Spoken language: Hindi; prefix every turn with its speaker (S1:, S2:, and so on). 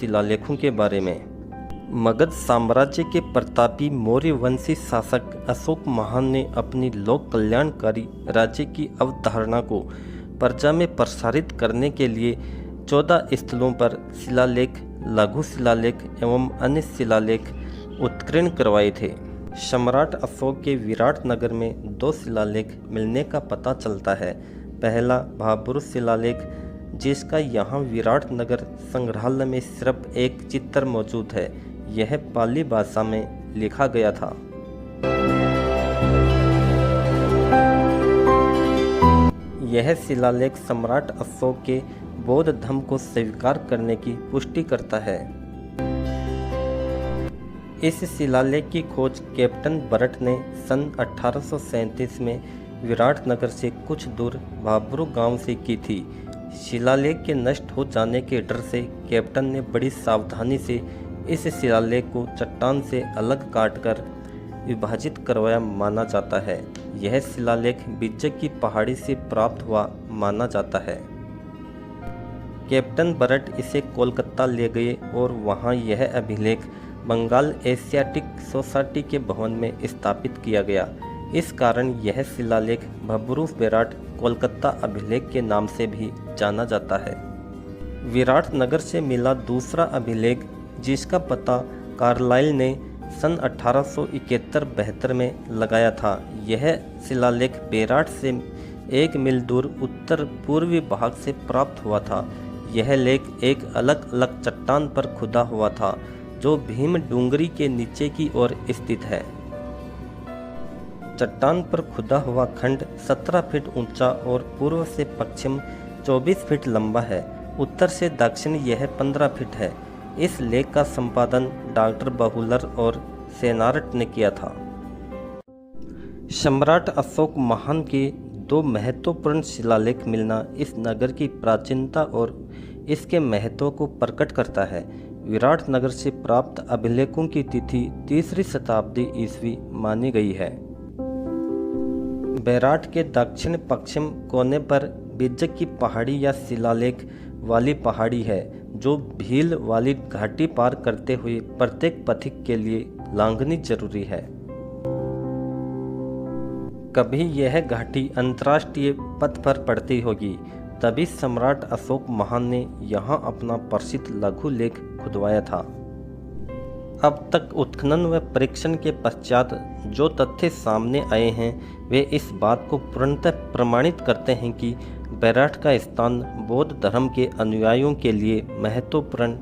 S1: शिलालेखों के बारे में। मगध साम्राज्य के प्रतापी मौर्य वंशी शासक अशोक महान ने अपनी लोक कल्याणकारी राज्य की अवधारणा को प्रजा में प्रसारित करने के लिए 14 स्थलों पर शिलालेख, लघु शिलालेख एवं अन्य शिलालेख उत्कीर्ण करवाए थे। सम्राट अशोक के विराट नगर में 2 शिलालेख मिलने का पता चलता है। पहला महापुरुष शिलालेख, जिसका यहाँ विराट नगर संग्रहालय में सिर्फ एक चित्र मौजूद है। यह पाली भाषा में लिखा गया था। यह शिलालेख सम्राट अशोक के बौद्ध धर्म को स्वीकार करने की पुष्टि करता है। इस शिलालेख की खोज कैप्टन बरट ने सन 1837 में विराट नगर से कुछ दूर भाबरू गांव से की थी। शिलालेख के नष्ट हो जाने के डर से कैप्टन ने बड़ी सावधानी से इस शिलालेख को चट्टान से अलग काटकर विभाजित करवाया माना जाता है। यह शिलालेख बिज्जक की पहाड़ी से प्राप्त हुआ माना जाता है। कैप्टन बरट इसे कोलकाता ले गए और वहां यह अभिलेख बंगाल एशियाटिक सोसाइटी के भवन में स्थापित किया गया। इस कारण यह शिलालेख भब्रू बेराट कोलकाता अभिलेख के नाम से भी जाना जाता है। विराट नगर से मिला दूसरा अभिलेख, जिसका पता कार्लाइल ने सन 1871-72 में लगाया था। यह शिलालेख बेराट से 1 मील दूर उत्तर पूर्वी भाग से प्राप्त हुआ था। यह लेख एक अलग अलग चट्टान पर खुदा हुआ था, जो भीम डूंगरी के नीचे की ओर स्थित है। चट्टान पर खुदा हुआ खंड 17 फीट ऊंचा और पूर्व से पश्चिम 24 फीट लंबा है। उत्तर से दक्षिण यह 15 फीट है। इस लेख का संपादन डॉक्टर बहुलर और सेनारट ने किया था। सम्राट अशोक महान के 2 महत्वपूर्ण शिलालेख मिलना इस नगर की प्राचीनता और इसके महत्व को प्रकट करता है। विराट नगर से प्राप्त अभिलेखों की तिथि 3री शताब्दी ईस्वी मानी गई है। बेराट के दक्षिण पश्चिम कोने पर बिज्जक की पहाड़ी या शिलालेख वाली पहाड़ी है, जो भील वाली घाटी पार करते हुए प्रत्येक पथिक के लिए लांघनी जरूरी है। कभी यह घाटी अंतर्राष्ट्रीय पथ पर पड़ती होगी, तभी सम्राट अशोक महान ने यहाँ अपना प्रसिद्ध लघु लेख खुदवाया था। अब तक उत्खनन व परीक्षण के पश्चात जो तथ्य सामने आए हैं, वे इस बात को पूर्णतः प्रमाणित करते हैं कि बेराट का स्थान बौद्ध धर्म के अनुयायियों के लिए महत्वपूर्ण